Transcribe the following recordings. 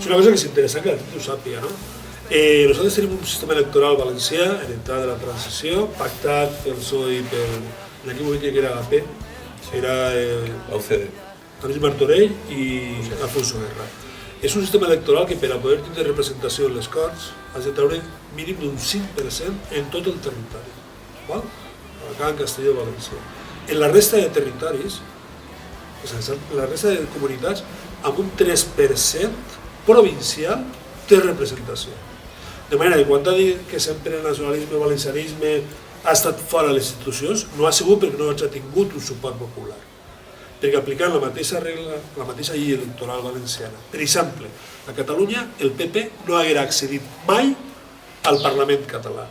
És una cosa que és interessant que la gent ho sàpiga, no? Nosaltres tenim un sistema electoral valencià, heretat de la transició, pactat pel PSOE i per... En aquell moment que era la P, era l'UCD, Andrés Martorell i Alfonso Guerra. És un sistema electoral que per a poder tenir representació en les Corts has de treure mínim d'un 5% en tot el territori, val? Acá en Castelló i València. En la resta de territoris, en la resta de comunitats, amb un 3% provincial té representació. De manera que quan ha dit que sempre el nacionalisme o valencianisme ha estat fora de les institucions, no ha sigut perquè no ha tingut un suport popular. Perquè aplicant la mateixa regla, la mateixa llei electoral valenciana. Per exemple, a Catalunya el PP no haguera accedit mai al Parlament català,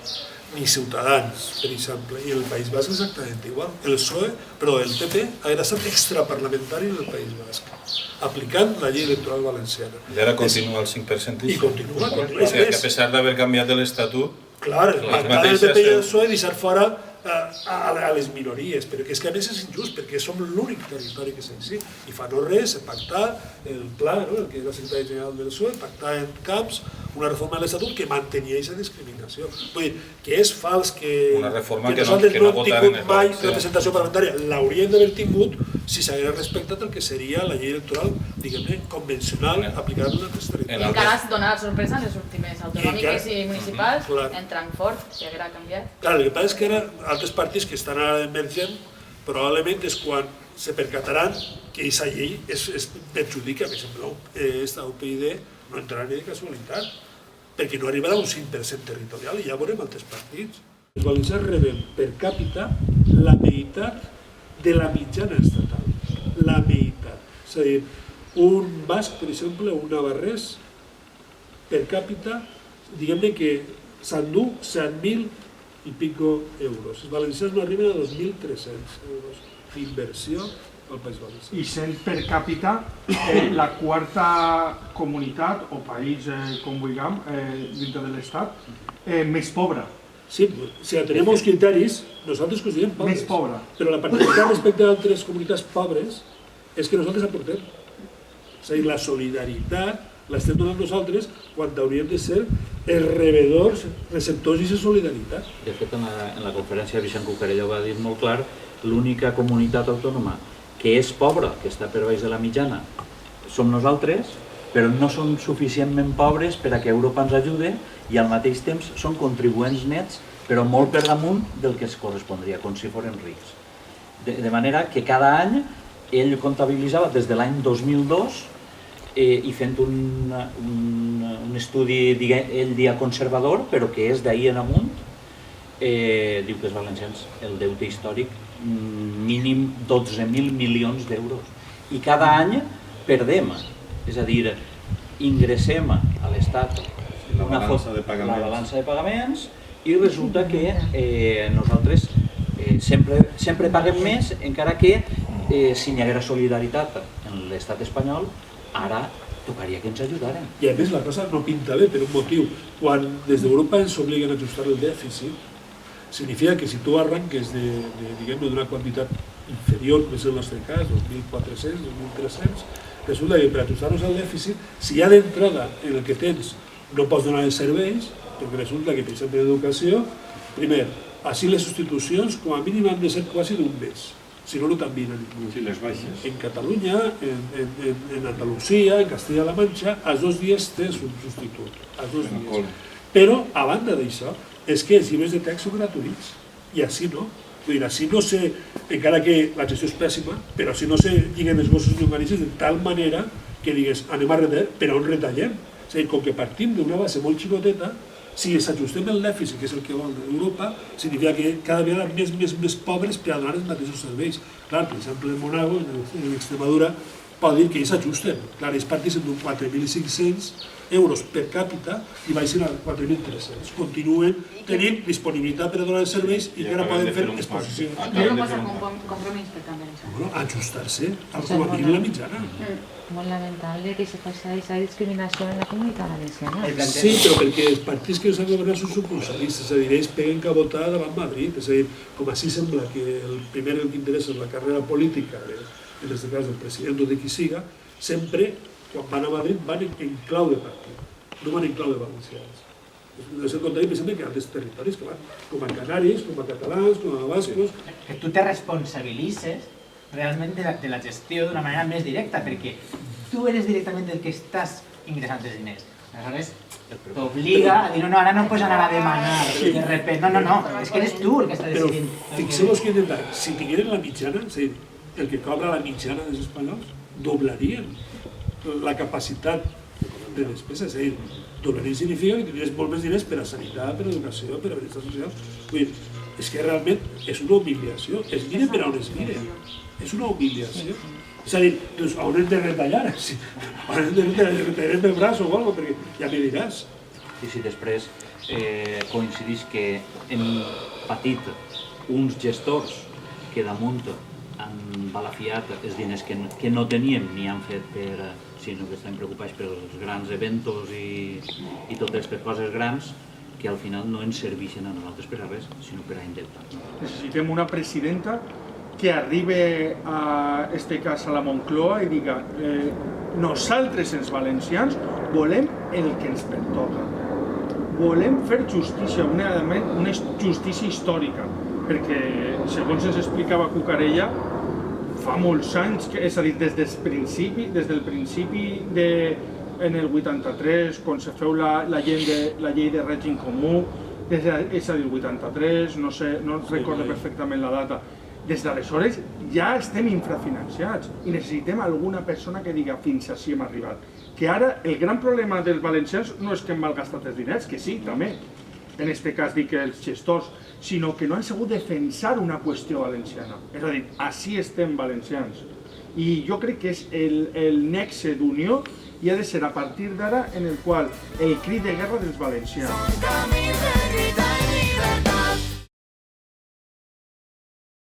ni Ciutadans, per exemple, i el País Basc exactament igual. El PP haguera estat extraparlamentari en el País Basc, aplicant la llei electoral valenciana. I ara continua el 5%. I continua. O sigui, que a pesar d'haver canviat l'Estatut, clar, pactar el PP i el PSOE i deixar fora a les minories, però que és que a més és injust, perquè som l'únic territori que és així. I fa no res, pactar el pla, no? El que era el secretari general del PSOE, pactar en Camps una reforma de l'Estatut que mantenia aquesta discriminació. Vull dir, que és fals que nosaltres no hem tingut mai representació parlamentària. L'hauríem d'haver tingut si s'hagués respectat el que seria la llei electoral, diguem-ne, convencional, aplicada en altres territoris. Encara es dona la sorpresa en les últimes autonòmiques i municipals, entrant fort, si haguera canviat. Clar, el que passa és que ara altres partits que estan ara emergent probablement és quan se percataran que aquesta llei es perjudica, per exemple, esta UPyD no entrarà ni de casualitat, perquè no arribarà a un 5% territorial i ja veurem altres partits. Els valencians rebem per càpita la meitat de la mitjana estatal, la meitat. És a dir, un basc, per exemple, un navarrès, per càpita, diguem-ne que s'endú 100.000 i pico euros. Els valencians no arriben a 2.300 euros d'inversió al País Valencià. I sent per càpita la quarta comunitat o país, com vulguem, dintre de l'Estat, més pobra. Sí, si atenem els criteris, nosaltres considerem pobres. Més pobra. Però la particularitat respecte a altres comunitats pobres és que nosaltres aportem. És a dir, la solidaritat l'estem donant nosaltres quan hauríem de ser els rebedors, receptors d'aquesta solidaritat. De fet, en la conferència Vicent Cucarella va dir molt clar, l'única comunitat autònoma que és pobra, que està per baix de la mitjana, som nosaltres, però no som suficientment pobres per a que Europa ens ajude i al mateix temps són contribuents nets, però molt per damunt del que es correspondria, com si foren rics. De manera que cada any ell comptabilitzava des de l'any 2002 i fent un estudi, ell dia conservador, però que és d'ahir en amunt, diu que els valencians, el deute històric, mínim 12.000 milions d'euros. I cada any perdem, és a dir, ingressem a l'Estat la balança de pagaments i resulta que nosaltres sempre paguem més, encara que si n'hi haguera solidaritat en l'estat espanyol, ara tocaria que ens ajudaren. I a més la cosa no pinta bé per un motiu. Quan des d'Europa ens obliguen a ajustar el dèficit, significa que si tu arranques d'una quantitat inferior, que és el nostre cas, 2.400, 2.300, resulta que per ajustar-nos al dèficit, si ja d'entrada en el que tens no pots donar els serveis, perquè resulta que, per exemple, en educació, primer, així les substitucions com a mínim han de ser quasi d'un mes. Si no, no t'envien a ningú. Si les baixes. En Catalunya, en Andalusia, en Castilla-La Manxa, als 2 dies tens un substitut. Als 2 dies. Però, a banda d'això, és que els llibres de text són gratuïts. I així no. Vull dir, així no sé, encara que la gestió és pèssima, però així no se lliguen els gossos llonganisses de tal manera que digues, anem a retallar, però on retallem? És a dir, com que partim d'una base molt xicoteta, si s'ajustem el dèficit, que és el que vol Europa, significa que cada vegada més pobres per a donar els mateixos serveis. Clar, per exemple, en Monago, en Extremadura, pot dir que ells s'ajusten. Clar, ells parteixen d'un 4.500 euros per càpita i baixen a 4.300. Continuen tenint disponibilitat per a donar els serveis i encara poden fer exposicions. I no posa compromís per també això. Bueno, ajustar-se com a mínim la mitjana. Molt lamentable que se faci aquesta discriminació en la comunitat valenciana. Sí, però perquè els partits que s'han governat són sucursalistes, és a dir, ells peguen cabotada davant Madrid, és a dir, com així sembla que el primer que interessa és la carrera política, en aquest cas del president o de qui siga, sempre quan van a Madrid van en clau de partit, no van en clau de valencians. És el contrari, per exemple, que altres territoris que van com a canaris, com a catalans, com a bascos... Que tu te responsabilitzes realment de la gestió d'una manera més directa, perquè tu eres directament el que estàs ingressant els diners. Aleshores, t'obliga a dir, no, ara no pots anar a demanar, de repente, no, és que eres tu el que està decidint. Però fixeu-vos que intentar, si tingueren la mitjana, és a dir, el que cobra la mitjana dels espanyols, doblarien la capacitat de despesa, és a dir, doblarien significa que tindries molt més diners per a sanitat, per a educació, per a benestar social. Vull dir, és que realment és una humiliació, es miren per on es miren, és una humiliació. És a dir, doncs, on hem de retallar? On hem de retallar el braç o alguna cosa, perquè ja me diràs. Sí, després coincideix que hem patit uns gestors que damunt han balafiat els diners que no teníem ni han fet sinó que estem preocupats pels grans eventos i totes les coses grans que al final no ens serveixen a nosaltres per a res, sinó per a endeutar. Necessitem una presidenta que arribi a este cas a la Moncloa i diga nosaltres els valencians volem el que ens pertoca. Volem fer justícia, una justícia històrica, perquè segons ens explicava Cucarella fa molts anys, és a dir, des del principi en el 83, quan se feu la llei de règim comú, és a dir, el 83, no recordo perfectament la data. Des d'aleshores ja estem infrafinanciats i necessitem alguna persona que diga fins així hem arribat. Que ara el gran problema dels valencians no és que hem malgastat els diners, que sí, també, en aquest cas dic els gestors, sinó que no han sabut defensar una qüestió valenciana. És a dir, així estem valencians. I jo crec que és el nexe d'unió i ha de ser a partir d'ara en el qual el crit de guerra dels valencians.